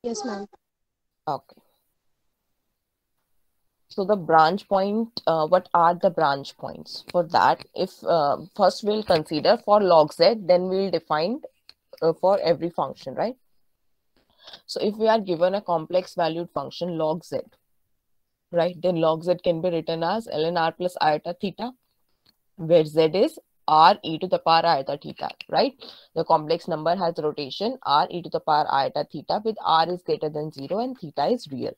Yes, ma'am. Okay. So the branch point, what are the branch points? For that, if first we'll consider for log z, then we'll define for every function, right? So if we are given a complex valued function log z, right, then log z can be written as ln r plus iota theta, where z is r e to the power iota theta, right? The complex number has rotation r e to the power iota theta with r is greater than 0 and theta is real,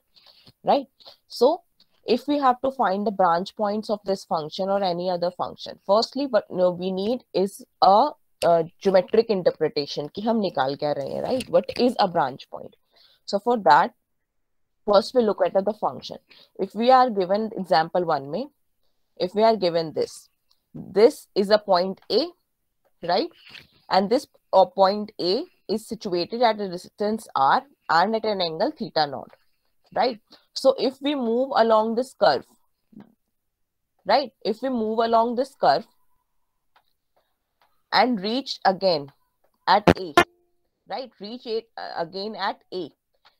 right? So if we have to find the branch points of this function or any other function, firstly what we need is a geometric interpretation कि हम निकाल क्या रहे हैं, right? What is a branch point? So for that, first we look at the function. If we are given example 1 में, if we are given this is a point A, right? And this point A is situated at a distance r and at an angle theta naught, right? So if we move along this curve, right? If we move along this curve and reach again at A, right? Reach it again at A,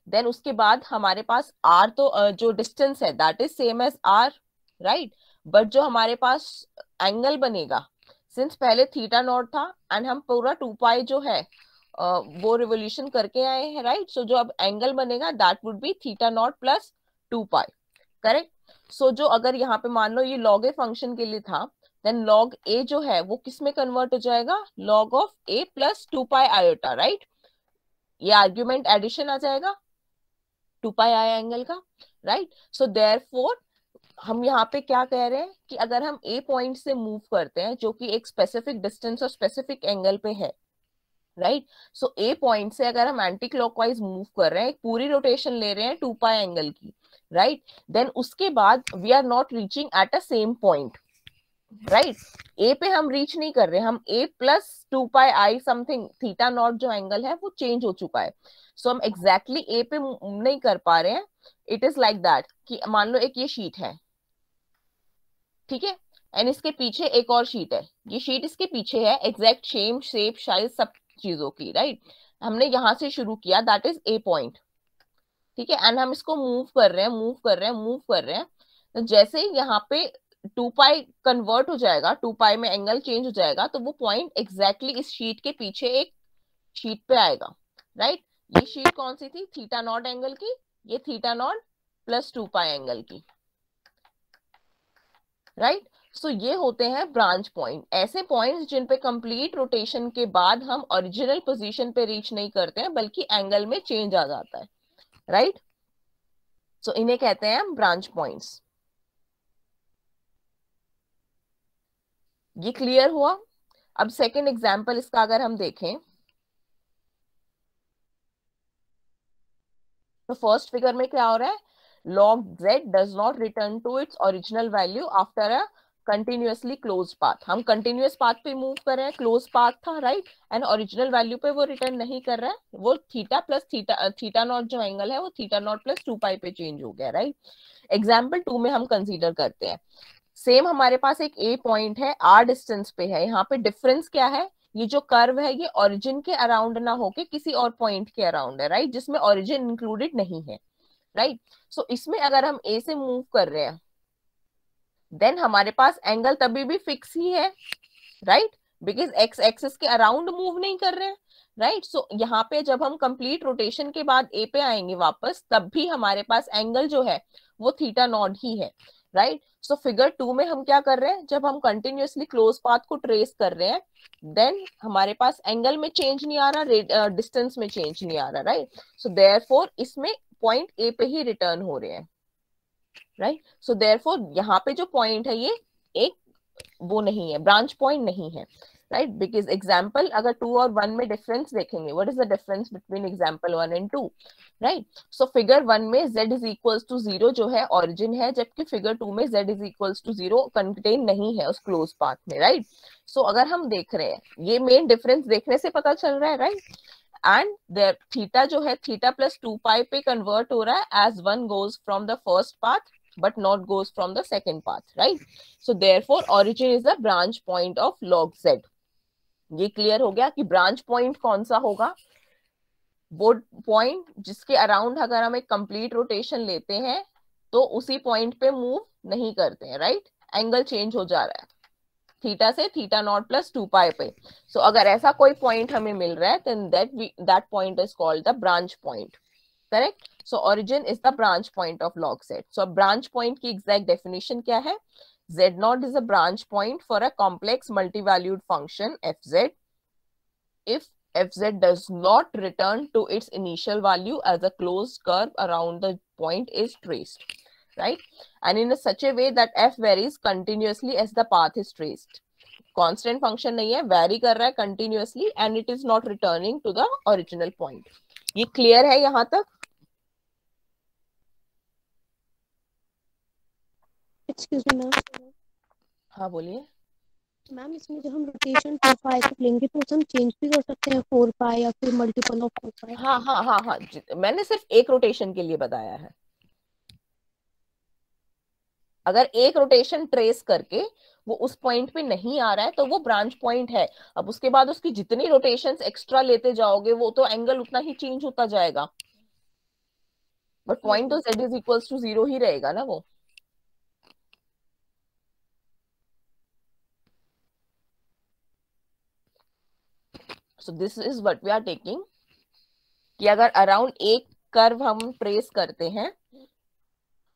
then उसके बाद हमारे पास r तो जो distance है that is same as r, right? But जो हमारे पास angle बनेगा, since पहले थीटा नॉट था एंड हम पूरा 2 पाई जो है वो रिवोल्यूशन करके आए हैं, राइट? सो जो अब एंगल बनेगा that would be theta naught plus 2 pi, correct? So जो अगर यहाँ पे मान लो ये log a फंक्शन के लिए था, देन log a जो है वो किस में कन्वर्ट हो जाएगा? log of a plus 2 pi iota, right? ये आर्ग्यूमेंट एडिशन आ जाएगा 2 पाई आई एंगल का, राइट? सो देयरफॉर हम यहाँ पे क्या कह रहे हैं कि अगर हम ए पॉइंट से मूव करते हैं जो कि एक स्पेसिफिक डिस्टेंस और स्पेसिफिक एंगल पे है, राइट? सो ए पॉइंट से अगर हम एंटी क्लॉकवाइज मूव कर रहे हैं, एक पूरी रोटेशन ले रहे हैं 2 पाई एंगल की, राइट? देन उसके बाद we are not reaching at a same point, right? A पे हम रीच नहीं कर रहे, हम A plus 2 pi i something theta naught जो एंगल है वो चेंज हो चुका है, सो हम एग्जैक्टली ए पे नहीं कर पा रहे हैं. इट इज लाइक दैट कि मान लो एक ये शीट है, ठीक है, एंड इसके पीछे एक और शीट है, ये शीट इसके पीछे है, एग्जैक्ट सेम शेप साइज सब चीजों की, राइट? हमने यहां से शुरू किया, दैट इज ए पॉइंट, ठीक है, एंड हम इसको मूव कर रहे हैं, मूव कर रहे हैं, मूव कर रहे हैं. तो जैसे ही यहाँ पे 2 पाई कन्वर्ट हो जाएगा, 2 पाई में एंगल चेंज हो जाएगा, तो वो पॉइंट एग्जैक्टली इस शीट के पीछे एक शीट पे आएगा, राइट? ये शीट कौन सी थी? थीटा नॉट एंगल की, ये theta naught plus 2 pi angle की, राइट? सो ये होते हैं ब्रांच पॉइंट, ऐसे पॉइंट्स जिन पे कंप्लीट रोटेशन के बाद हम ओरिजिनल पोजीशन पे रीच नहीं करते हैं बल्कि एंगल में चेंज आ जाता है, राइट? सो इन्हें कहते हैं हम ब्रांच पॉइंट्स. ये क्लियर हुआ? अब सेकंड एग्जांपल इसका अगर हम देखें, तो फर्स्ट फिगर में क्या हो रहा है? log z does not return to its original value after a continuously closed path. हम कंटिन्यूअस पाथ पे मूव कर रहे हैं, क्लोज पाथ था, राइट? एंड ओरिजिनल वैल्यू पे वो रिटर्न नहीं कर रहा है, वो थीटा प्लस थीटा नॉट जो एंगल है वो थीटा नॉट प्लस 2 पाई पे चेंज हो गया, राइट? एग्जाम्पल 2 में हम कंसीडर करते हैं, सेम हमारे पास एक ए पॉइंट है, आर डिस्टेंस पे है. यहाँ पे डिफरेंस क्या है? ये जो कर्व है ये ओरिजिन के अराउंड ना होके किसी और पॉइंट के अराउंड है, राइट? जिसमें ओरिजिन इंक्लूडेड नहीं है, राइट? सो इसमें अगर हम ए से मूव कर रहे हैं देन हमारे पास एंगल तभी भी फिक्स ही है, राइट? बिकॉज एक्स एक्सिस के अराउंड मूव नहीं कर रहे हैं, राइट? सो यहाँ पे जब हम कंप्लीट रोटेशन के बाद ए पे आएंगे वापस, तब भी हमारे पास एंगल जो है वो थीटा नॉट ही है, राइट? सो फिगर 2 में हम क्या कर रहे हैं, जब हम कंटिन्यूअसली क्लोज पाथ को ट्रेस कर रहे हैं देन हमारे पास एंगल में चेंज नहीं आ रहा, डिस्टेंस में चेंज नहीं आ रहा, राइट? सो देयरफॉर इसमें पॉइंट ए पे ही रिटर्न हो रहे हैं, राइट? सो देयरफॉर यहाँ पे जो पॉइंट है ये एक वो नहीं है, ब्रांच पॉइंट नहीं है, राइट? बिकॉज एग्जाम्पल अगर 2 और 1 में डिफरेंस देखेंगे, what is the difference between example 1 and 2, right? So figure 1 में z इज इक्वल्स टू 0 जो है ओरिजिन है, जबकि फिगर 2 में z is equals to 0 contain नहीं है उस क्लोज पाथ में, राइट? सो अगर हम देख रहे हैं, ये मेन डिफरेंस देखने से पता चल रहा है, राइट? एंड देयर थीटा जो है थीटा प्लस 2 पाई पे कन्वर्ट हो रहा है as one goes from the first path but not goes from the second path, right? So therefore origin is the branch point of log z. ये clear हो गया कि ब्रांच पॉइंट कौन सा होगा? वो पॉइंट जिसके अराउंड अगर हम एक कंप्लीट रोटेशन लेते हैं तो उसी पॉइंट पे मूव नहीं करते हैं, राइट? एंगल चेंज हो जा रहा है थीटा से थीटा नॉट प्लस 2 पाई पे। सो अगर ऐसा कोई पॉइंट हमें मिल रहा है then that point is called the branch point, correct? So origin is the branch point of log z। So branch point की एग्जैक्ट डेफिनेशन क्या है? z0 is a branch point for a complex multi-valued function fz if fz does not return to its initial value as a closed curve around the point is traced, right? And in such a way that f varies continuously as the path is traced. Constant function नहीं है, vary कर रहा है continuously and it is not returning to the original point. ये clear है यहाँ तक? Excuse me ma'am. हाँ बोलिए मैम इसमें जो हम रोटेशन 2 पाई तक लेंगे तो हम चेंज भी कर सकते हैं 4 पाई या फिर मल्टीपल ऑफ 4 पाई। हाँ हाँ हाँ हाँ, मैंने सिर्फ एक रोटेशन के लिए बताया है। अगर एक रोटेशन ट्रेस करके वो उस पॉइंट पे नहीं आ रहा है तो वो ब्रांच पॉइंट है। अब उसके बाद उसकी जितनी रोटेशंस एक्स्ट्रा लेते जाओगे वो तो एंगल उतना ही चेंज होता जाएगा, बट पॉइंट तो z इज इक्वल्स टू 0 ही रहेगा ना वो। So this is what we are taking कि अगर अराउंड एक कर्व हम ट्रेस करते हैं,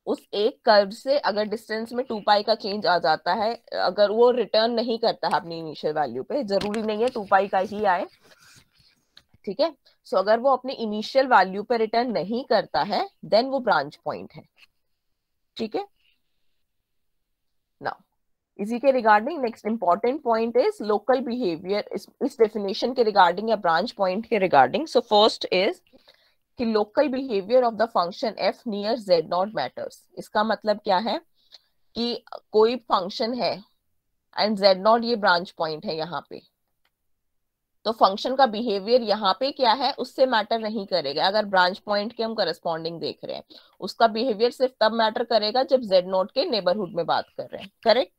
उस एक कर्व से अगर डिस्टेंस में 2 पाई का चेंज आ जाता है, अगर वो रिटर्न नहीं करता है अपनी इनिशियल वैल्यू पे, जरूरी नहीं है 2 पाई का ही आए, ठीक है? सो अगर वो अपनी इनिशियल वैल्यू पे रिटर्न नहीं करता है देन वो ब्रांच पॉइंट है, ठीक है? नाउ इसी के regarding next important point is local behaviour. इस डेफिनेशन के रिगार्डिंग या ब्रांच पॉइंट के रिगार्डिंग, सो फर्स्ट इज कि local behaviour of the function f near z not matters. इसका मतलब क्या है कि कोई फंक्शन है एंड z नॉट ये ब्रांच पॉइंट है यहाँ पे, तो फंक्शन का बिहेवियर यहाँ पे क्या है उससे मैटर नहीं करेगा। अगर ब्रांच पॉइंट के हम करस्पॉन्डिंग देख रहे हैं, उसका बिहेवियर सिर्फ तब मैटर करेगा जब z नॉट के नेबरहुड में बात कर रहे हैं, करेक्ट?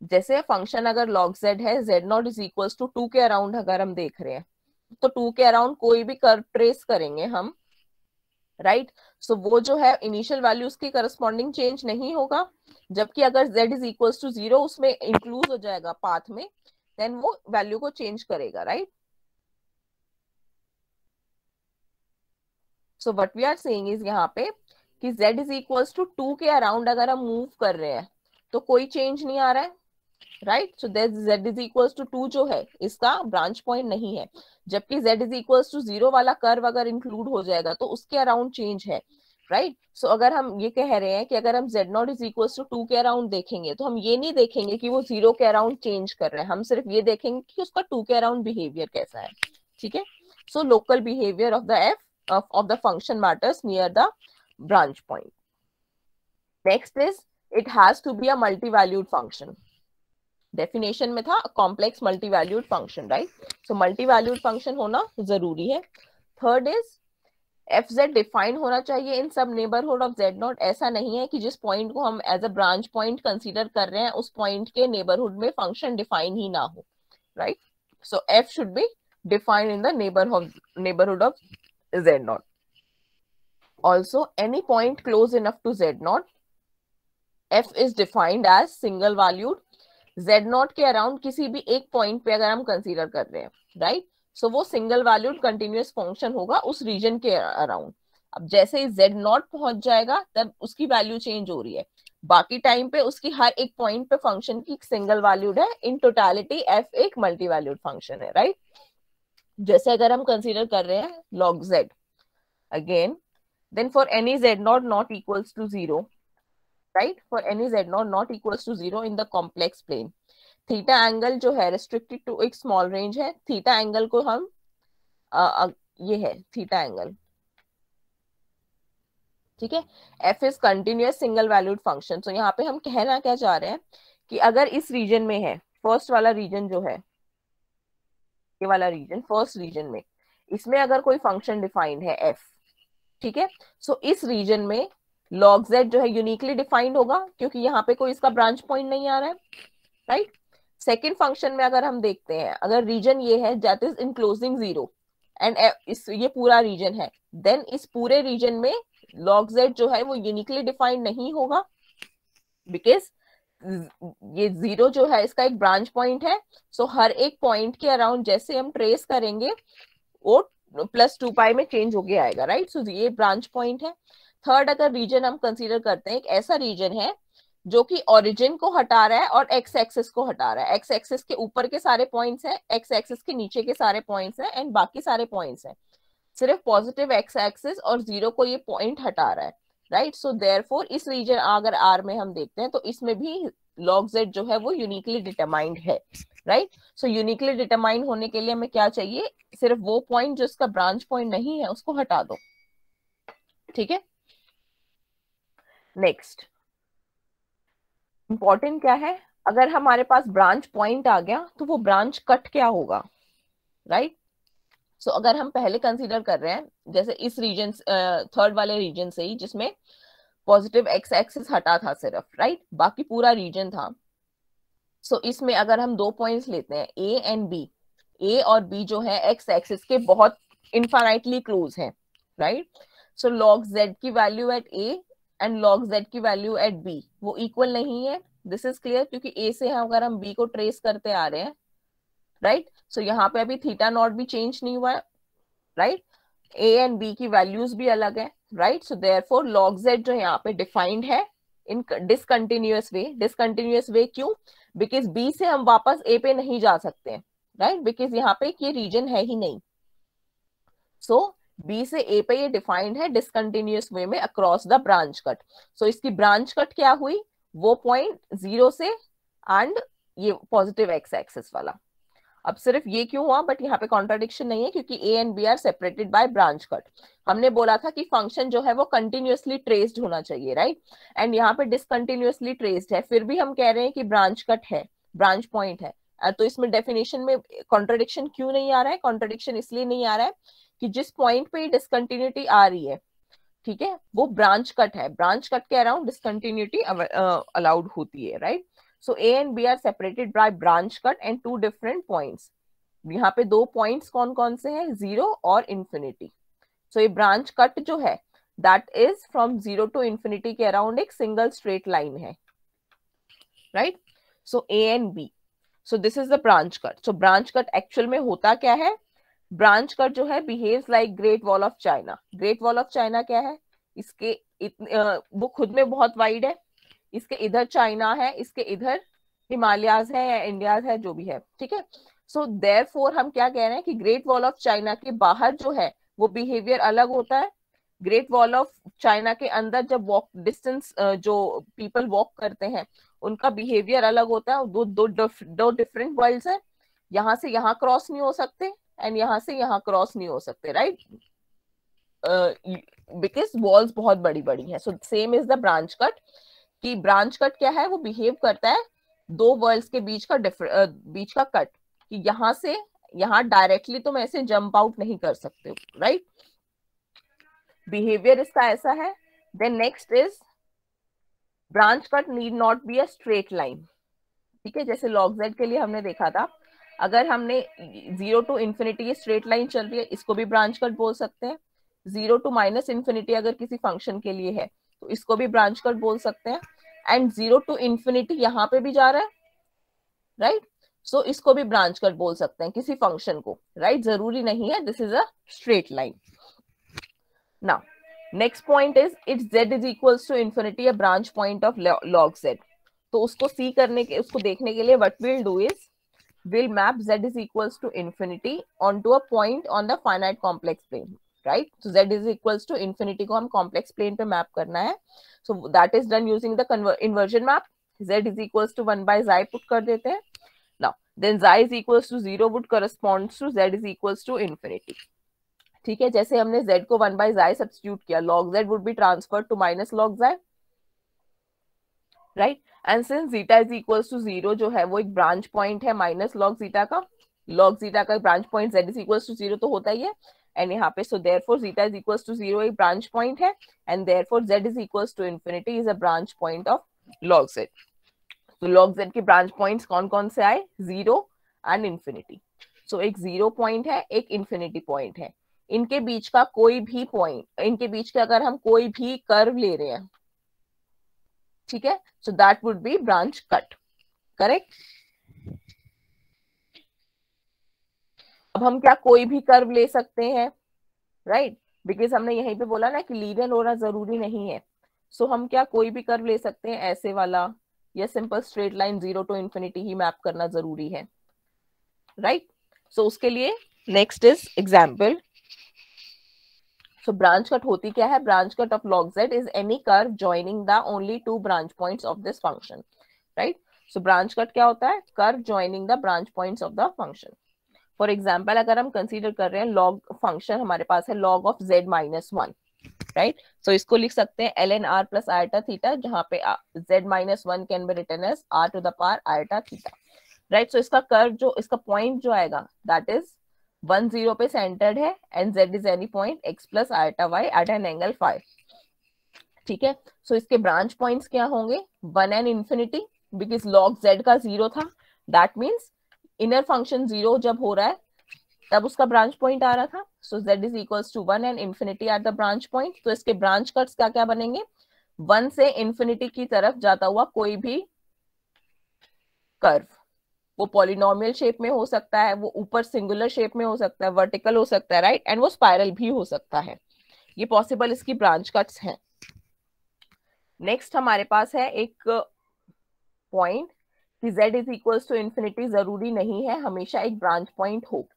जैसे फंक्शन अगर log z है, z not is equal to 2 के अराउंड अगर हम देख रहे हैं तो 2 के अराउंड कोई भी कर्व ट्रेस करेंगे हम, राइट? सो वो जो है इनिशियल वैल्यू उसकी करस्पॉन्डिंग चेंज नहीं होगा, जबकि अगर z इज इक्वल टू 0 उसमें इंक्लूड हो जाएगा पाथ में, देन वो वैल्यू को चेंज करेगा, right? So what we are saying is यहाँ पे कि z इज इक्वल टू 2 के अराउंड अगर हम मूव कर रहे हैं तो कोई चेंज नहीं आ रहा है, right? So z is equal to 2 जो है इसका ब्रांच पॉइंट नहीं है, जबकि z इज इक्वल टू 0 वाला कर्व अगर इंक्लूड हो जाएगा तो उसके अराउंड चेंज है, राइट? सो अगर हम ये कह रहे हैं कि अगर हम z not is equal to 2 के अराउंड देखेंगे तो हम ये नहीं देखेंगे कि वो 0 के अराउंड चेंज कर रहे हैं, हम सिर्फ ये देखेंगे कि उसका 2 के अराउंड बिहेवियर कैसा है, ठीक है? So local behaviour of the f of the function matters near the branch point. Next is it has to be a multi-valued function. Definition में था कॉम्प्लेक्स मल्टीवैल्यूड फंक्शन, राइट? सो मल्टीवैल्यूड फंक्शन होना जरूरी है। Third is F Z define होना चाहिए इन सब neighbourhood of z not. ऐसा नहीं है कि जिस पॉइंट को हम as a branch point consider कर रहे हैं उस पॉइंट के नेबरहुड में फंक्शन डिफाइन ही ना हो, right? So f should be defined in the neighbourhood of z not. Also any point close enough to z not, f is defined as single valued. z not के around किसी भी एक point पे अगर हम कंसीडर कर रहे हैं, राइट? सो वो सिंगल वैल्यूड कंटिन्यूअस फंक्शन होगा उस रीजन के अराउंड। अब जैसे ही z नॉट पहुंच जाएगा तब उसकी वैल्यू चेंज हो रही है, बाकी टाइम पे उसकी हर एक पॉइंट पे फंक्शन की सिंगल वैल्यूड है। इन टोटलिटी f एक मल्टी वैल्यूड फंक्शन है, राइट? जैसे अगर हम कंसीडर कर रहे हैं log z again, then for any z not not equals to 0, right? For any z naught not equals to 0 in the complex plane, theta angle जो है restricted to एक small range है। थीटा एंगल को हम ये है theta angle, ठीक है? f is continuous single valued function. So यहाँ पे हम कहना क्या चाह रहे हैं कि अगर इस रीजन में है, फर्स्ट वाला रीजन जो है, ये वाला रीजन फर्स्ट रीजन में, इसमें अगर कोई फंक्शन डिफाइंड है f, ठीक है? सो इस रीजन में log z जो है यूनिकली डिफाइंड होगा क्योंकि यहाँ पे कोई इसका ब्रांच पॉइंट नहीं आ रहा है, राइट? सेकेंड फंक्शन में अगर हम देखते हैं, अगर रीजन ये है दैट इज इनक्लोजिंग 0, एंड इस ये पूरा रीजन है, देन इस पूरे रीजन में log z जो है वो यूनिकली डिफाइंड नहीं होगा, बिकॉज ये 0 जो है इसका एक ब्रांच पॉइंट है। सो हर एक पॉइंट के अराउंड जैसे हम ट्रेस करेंगे वो +2π में चेंज होके आएगा, राइट। सो ये ब्रांच पॉइंट है। थर्ड अगर रीजन हम कंसीडर करते हैं, एक ऐसा रीजन है जो कि ओरिजिन को हटा रहा है और एक्स एक्सिस को हटा रहा है। एक्स एक्सिस के ऊपर के सारे पॉइंट्स हैं, एक्स एक्सिस के नीचे के सारे पॉइंट्स हैं, एंड बाकी सारे पॉइंट्स हैं, सिर्फ पॉजिटिव एक्स एक्सिस और 0 को ये पॉइंट हटा रहा है, राइट। सो देयरफॉर इस रीजन अगर आर में हम देखते हैं तो इसमें भी log z जो है वो यूनिकली डिटरमाइंड है, राइट। सो यूनिकली डिटरमाइंड होने के लिए हमें क्या चाहिए, सिर्फ वो पॉइंट जो इसका ब्रांच पॉइंट नहीं है उसको हटा दो, ठीक है। नेक्स्ट इंपॉर्टेंट क्या है, अगर हमारे पास ब्रांच पॉइंट आ गया तो वो ब्रांच कट क्या होगा, राइट। सो अगर हम पहले कंसीडर कर रहे हैं जैसे इस रीजन थर्ड वाले रीजन से ही जिसमें पॉजिटिव एक्स एक्सिस हटा था सिर्फ, राइट, बाकी पूरा रीजन था। सो इसमें अगर हम 2 पॉइंट्स लेते हैं ए एंड बी, ए और बी जो है एक्स एक्सिस के बहुत इनफाइनाइटली क्लोज हैं, राइट। सो log z की value at a and log z की वैल्यू एट बी वो इक्वल नहीं है, दिस इज क्लियर, क्योंकि ए से अगर हम बी को ट्रेस करते आ रहे हैं, राइट। सो यहाँ पे अभी थीटा नॉट भी चेंज नहीं हुआ है, राइट। ए एंड बी की वैल्यूज भी अलग है, right. So therefore log z जो यहाँ पे डिफाइंड है इन डिसकंटिन्यूअस वे। डिसकंटिन्यूअस वे क्यों, बिकॉज बी से हम वापस ए पे नहीं जा सकते हैं, राइट, बिकॉज यहाँ पे ये रीजन है ही नहीं। सो बी से ए पे ये डिफाइंड है डिसकंटिन्यूअस वे में अक्रॉस द ब्रांच कट। सो इसकी ब्रांच कट क्या हुई, वो पॉइंट 0 से एंड ये पॉजिटिव एक्स एक्सिस वाला। अब सिर्फ ये क्यों हुआ, बट यहाँ पे कॉन्ट्राडिक्शन नहीं है क्योंकि a and b are separated by branch cut. हमने बोला था कि फंक्शन जो है वो कंटिन्यूअसली ट्रेस्ड होना चाहिए, राइट, एंड यहाँ पे डिसकंटिन्यूअसली ट्रेस्ड है, फिर भी हम कह रहे हैं कि ब्रांच कट है, ब्रांच पॉइंट है। तो इसमें डेफिनेशन में कॉन्ट्राडिक्शन क्यों नहीं आ रहा है, कॉन्ट्राडिक्शन इसलिए नहीं आ रहा है कि जिस पॉइंट पे डिसकंटिन्यूटी आ रही है, ठीक है, वो ब्रांच कट है, ब्रांच कट के अराउंड डिसकंटिन्यूटी अलाउड होती है, right. So A and B are separated by branch cut and 2 different points. यहाँ पे 2 points कौन कौन से हैं, 0 और infinity. So ये branch cut जो है that is from 0 to infinity के around एक single straight line है, right? So A and B. So this is the branch cut. So branch cut actual में होता क्या है, branch cut जो है behaves like Great Wall of China. Great Wall of China क्या है, इसके वो खुद में बहुत वाइड है, इसके इधर चाइना है, इसके इधर हिमालयाज है या इंडियाज है, जो भी है, ठीक है। सो देयरफॉर हम क्या कह रहे हैं कि ग्रेट वॉल ऑफ चाइना के बाहर जो है वो बिहेवियर अलग होता है, ग्रेट वॉल ऑफ चाइना के अंदर जब वॉक डिस्टेंस जो पीपल वॉक करते हैं उनका बिहेवियर अलग होता है। दो डिफरेंट वर्ल्ड्स है, यहाँ से यहाँ क्रॉस नहीं हो सकते एंड यहाँ से यहाँ क्रॉस नहीं हो सकते, राइट, बिकॉज वॉल्स बहुत बड़ी बड़ी है। So same is the branch cut, कि ब्रांच कट क्या है, वो बिहेव करता है 2 वर्ल्ड्स के बीच का कट, कि यहाँ से यहाँ डायरेक्टली तुम ऐसे जंप आउट नहीं कर सकते हो, राइट। बिहेवियर इसका ऐसा है। Then next is branch cut need not be a straight line, ठीक है। जैसे log z के लिए हमने देखा था, अगर हमने 0 to infinity ये स्ट्रेट लाइन चल रही है, इसको भी ब्रांच कट बोल सकते हैं। 0 to -infinity अगर किसी फंक्शन के लिए है तो इसको भी ब्रांच कट बोल सकते हैं। एंड 0 to infinity यहाँ पे भी जा रहा है, राइट, सो इसको भी ब्रांच कट बोल सकते हैं किसी फंक्शन को, राइट, जरूरी नहीं है this is a straight line. Now next point is it's z is equals to infinity a branch point of log z। तो उसको सी करने के, उसको देखने के लिए what will do is will map z is equals to infinity on to a point on the finite complex plane, right. तो z is equals to infinity को हम कॉम्प्लेक्स प्लेन पे मैप करना है। So that is done using the inversion map. z is equals to 1 by xi put कर देते हैं। Now then xi is equals to 0 would corresponds to z is equals to infinity, ठीक है। जैसे हमने z को 1 by xi सब्स्टिट्यूट किया, log z would be transferred to minus log xi, right. And since zeta is equals to 0 जो है वो एक ब्रांच पॉइंट है माइनस log जीटा का, log जीटा का branch point z is equals to 0 तो होता ही है। एंड यहाँ पे so therefore zeta is equals to 0 एक ब्रांच पॉइंट है, and therefore z is equals to infinity is a branch point of log z। तो log z के ब्रांच पॉइंट्स कौन कौन से आए, 0 एंड इन्फिनिटी। सो एक 0 पॉइंट है, एक इंफिनिटी पॉइंट है, इनके बीच का कोई भी पॉइंट, इनके बीच का अगर हम कोई भी कर्व ले रहे हैं, ठीक है, so that would B branch cut, correct. अब हम क्या कोई भी कर्व ले सकते हैं, राइट, बिकॉज हमने यहीं पे बोला ना कि लीनियर होना जरूरी नहीं है। सो हम क्या कोई भी कर्व ले सकते हैं, ऐसे वाला, या simple straight line 0 to infinity ही मैप करना जरूरी है, राइट। सो उसके लिए next is example. So branch cut होती क्या है, branch cut of log z is any curve joining the only two branch points of this function, right. So branch cut क्या होता है, curve joining the branch points of the function. For example अगर हम consider कर रहे हैं log function हमारे पास है log of z minus 1, right. So इसको लिख सकते हैं ln r plus iota theta, जहां पे z minus 1 can be written as r to the power iota theta, right. So इसका कर्व जो, इसका पॉइंट जो आएगा दैट इज 1 0 पे सेंटर्ड है and z is any point x plus iota y at an angle phi, ठीक है। So इसके ब्रांच पॉइंट्स क्या होंगे, 1 and infinity, because log z का 0 था, दैट मीन्स इनर फंक्शन 0 जब हो रहा है तब उसका ब्रांच पॉइंट आ रहा था। So z is equals to 1 and infinity at the branch point. तो इसके ब्रांच कट्स क्या क्या बनेंगे, 1 से इंफिनिटी की तरफ जाता हुआ कोई भी कर्व, वो पॉलिनोमियल शेप में हो सकता है, वो ऊपर सिंगुलर शेप में हो सकता है, वर्टिकल हो सकता है, राइट, एंड वो स्पाइरल भी हो सकता है, ये पॉसिबल इसकी ब्रांच कट्स हैं। नेक्स्ट हमारे पास है एक पॉइंट कि z is equals to infinity जरूरी नहीं है हमेशा एक ब्रांच पॉइंट हो,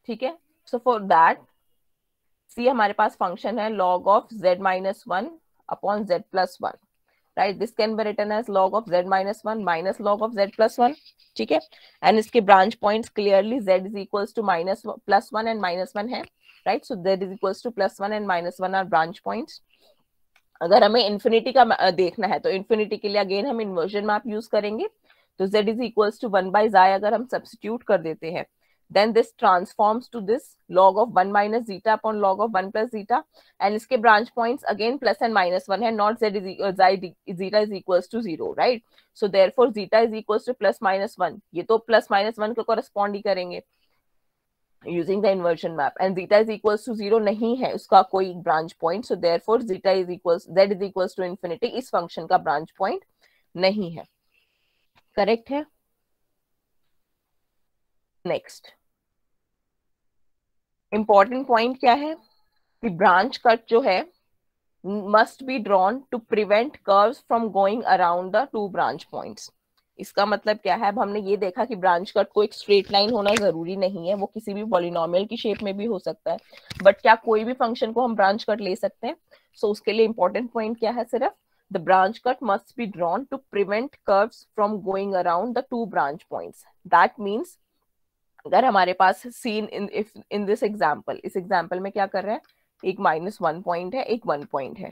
ठीक है। सो फॉर दैट सी हमारे पास फंक्शन है log of z minus 1 upon z plus 1, right, this can be written as log of z minus 1 minus log of z plus 1, ठीक है। एंड इसके branch points clearly z is equals to minus plus 1 and minus 1 है, right. So z is equals to plus 1 and minus 1 are branch points. अगर हमें infinity का देखना है तो इन्फिनिटी के लिए अगेन हम इन्वर्जन मैप यूज करेंगे। तो z is equals to 1 by xi अगर हम सब्स्टिट्यूट कर देते हैं, then this transforms to this log of 1 minus zeta upon log of 1 plus zeta, and इसके branch points again plus and minus 1 है, not z is zeta is equals to 0, right? So therefore zeta is equals to plus minus 1, ये तो plus minus 1 के correspond ही करेंगे using the inversion map, and zeta is equals to 0 नहीं है उसका कोई branch point, so therefore zeta is equals z is equals to infinity इस function का branch point नहीं है, correct है। नेक्स्ट इंपॉर्टेंट पॉइंट क्या है कि ब्रांच कट जो है must be drawn to prevent curves from going around the two branch points. इसका मतलब क्या है, अब हमने ये देखा कि ब्रांच कट को एक स्ट्रेट लाइन होना जरूरी नहीं है, वो किसी भी पॉलिनोमियल की शेप में भी हो सकता है, बट क्या कोई भी फंक्शन को हम ब्रांच कट ले सकते हैं। सो उसके लिए इंपॉर्टेंट पॉइंट क्या है, सिर्फ the branch cut must be drawn to prevent curves from going around the two branch points. That means अगर हमारे पास सीन इन दिस एग्जाम्पल, इस एग्जाम्पल में क्या कर रहे हैं, एक -1 पॉइंट है, एक 1 पॉइंट है,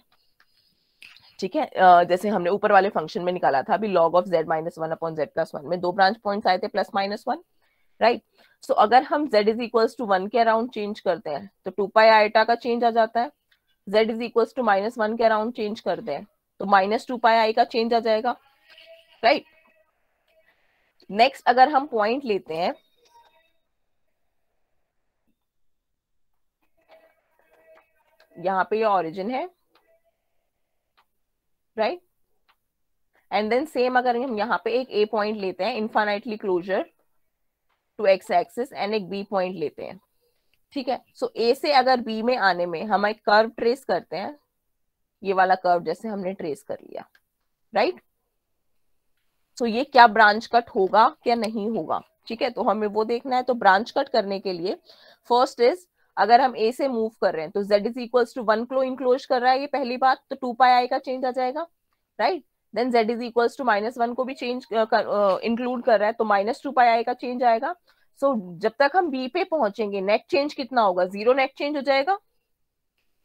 ठीक है। जैसे हमने ऊपर वाले फंक्शन में निकाला था अभी log of z minus 1 upon z plus 1 में 2 ब्रांच पॉइंट्स आए थे प्लस माइनस 1, राइट। सो अगर हम z इज इक्वल्स टू 1 के अराउंड चेंज करते हैं तो 2 पाई आयटा का चेंज आ जाता है, z इज इक्वल्स टू -1 के अराउंड चेंज करते हैं तो -2 पाई आई का चेंज आ जाएगा, राइट। नेक्स्ट अगर हम पॉइंट लेते हैं, यहाँ पे ये ऑरिजिन है, राइट, एंड देन सेम अगर हम यहाँ पे एक ए पॉइंट लेते हैं infinitely closer to x axis and एक बी पॉइंट लेते हैं, ठीक है। सो ए से अगर बी में आने में हम एक कर्व ट्रेस करते हैं, ये वाला कर्व जैसे हमने ट्रेस कर लिया, राइट। सो ये क्या ब्रांच कट होगा क्या नहीं होगा, ठीक है, तो हमें वो देखना है। तो ब्रांच कट करने के लिए फर्स्ट इज अगर हम ए से मूव कर रहे हैं तो z इज इक्वल्स टू 1 को इंक्लोज कर रहा है, ये पहली बात, तो 2 पाई आई का चेंज आ जाएगा, right. Then z is equals to -1 को भी चेंज इंक्लूड कर रहा है तो -2 पाई आई का चेंज आएगा। सो जब तक हम b पे पहुंचेंगे नेट चेंज कितना होगा, 0 नेट चेंज हो जाएगा,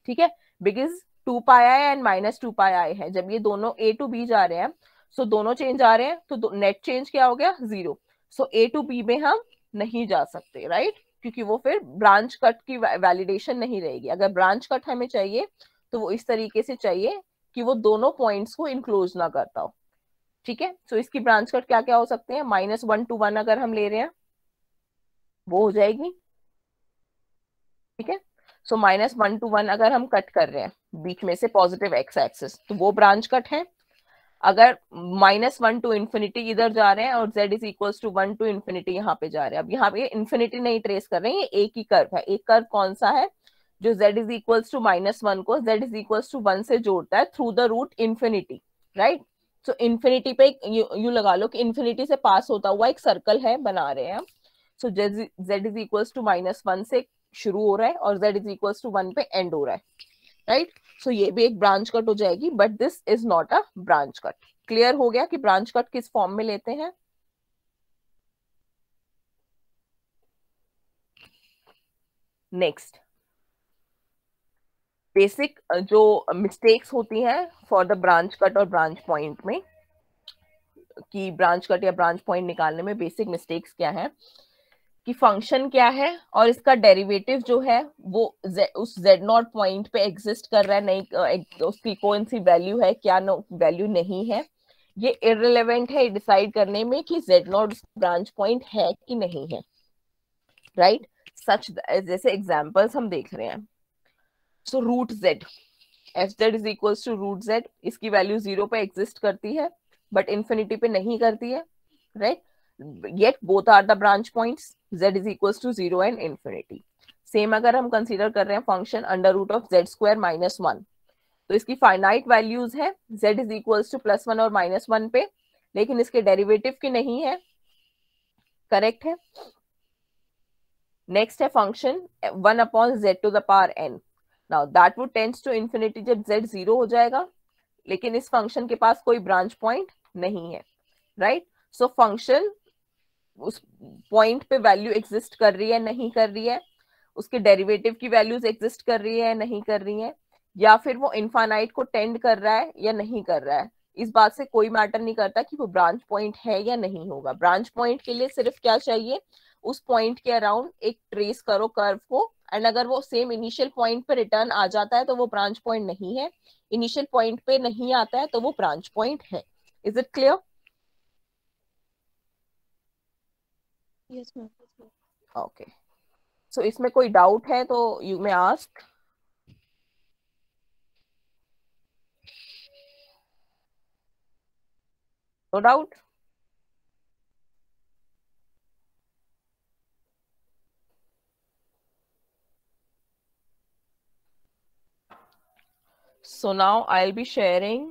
ठीक है, because 2 pi I and -2 pi आई है, जब ये दोनों a टू b जा रहे हैं सो दोनों चेंज आ रहे हैं तो नेट चेंज क्या हो गया 0। सो a टू b में हम नहीं जा सकते, राइट, क्योंकि वो फिर ब्रांच कट की वैलिडेशन नहीं रहेगी। अगर ब्रांच कट हमें चाहिए तो वो इस तरीके से चाहिए कि वो दोनों पॉइंट्स को इंक्लोज ना करता हो, ठीक है। सो इसकी ब्रांच कट क्या क्या हो सकते हैं, -1 to 1 अगर हम ले रहे हैं वो हो जाएगी, ठीक है। सो -1 to 1 अगर हम कट कर रहे हैं बीच में से पॉजिटिव एक्स एक्सिस, तो वो ब्रांच कट है। अगर -1 to इन्फिनिटी इधर जा रहे हैं और z is equal to 1 to infinity यहाँ पे जा रहे हैं, अब यहाँ पे इन्फिनिटी नहीं ट्रेस कर रहे हैं, ये एक ही कर्व है। एक कर्व कौन सा है जो z इज इक्वल टू -1 को z इज इक्वल टू 1 से जोड़ता है through the root infinity, right. So infinity पे यू लगा लो कि इन्फिनिटी से पास होता हुआ एक सर्कल है, बना रहे हैं। सो z इज इक्वल टू -1 से शुरू हो रहा है और z इज इक्वल टू 1 पे एंड हो रहा है, राइट। सो ये भी एक ब्रांच कट हो जाएगी, but this is not a branch cut. Clear हो गया कि ब्रांच कट किस फॉर्म में लेते हैं। नेक्स्ट, बेसिक जो मिस्टेक्स होती हैं फॉर द ब्रांच कट और ब्रांच पॉइंट में, कि ब्रांच कट या ब्रांच पॉइंट निकालने में बेसिक मिस्टेक्स क्या है, कि फंक्शन क्या है और इसका डेरिवेटिव जो है वो उस z0 पॉइंट पे एग्जिस्ट कर रहा है, नहीं उसकी कौन सी वैल्यू है, क्या वैल्यू नहीं है, ये इररिलेवेंट है डिसाइड करने में कि z0 ब्रांच पॉइंट है कि नहीं है, राइट। सच जैसे एग्जांपल्स हम देख रहे हैं। So root z, f z is equal to root z, इसकी वैल्यू 0 पे एग्जिस्ट करती है बट इन्फिनिटी पे नहीं करती है, right. Yet both are the branch points, z is equal to 0 and infinity. Same अगर हम कंसीडर कर रहे हैं function under root of z square -1, तो इसकी फाइनाइट वैल्यूज है z इज इक्वल टू +1 और -1 पे, लेकिन इसके डेरिवेटिव की नहीं है, करेक्ट है। नेक्स्ट है function 1/z⁴n, now that would tends to infinity जब z 0 हो जाएगा, लेकिन इस फंक्शन के पास कोई ब्रांच पॉइंट नहीं है, राइट। सो फंक्शन उस पॉइंट पे वैल्यू एग्जिस्ट कर रही है नहीं कर रही है, उसके डेरिवेटिव की वैल्यूज एग्जिस्ट कर रही है नहीं कर रही है, या फिर वो इनफाइनाइट को टेंड कर रहा है या नहीं कर रहा है, इस बात से कोई मैटर नहीं करता कि वो ब्रांच पॉइंट है या नहीं होगा। ब्रांच पॉइंट के लिए सिर्फ क्या चाहिए, उस पॉइंट के अराउंड एक ट्रेस करो कर्व को, एंड अगर वो सेम इनिशियल पॉइंट पे रिटर्न आ जाता है तो वो ब्रांच पॉइंट नहीं है, इनिशियल पॉइंट पे नहीं आता है तो वो ब्रांच पॉइंट है। Is it clear? Yes ma'am. Okay, so इसमें कोई डाउट है तो you may ask. No doubt? So now I'll be sharing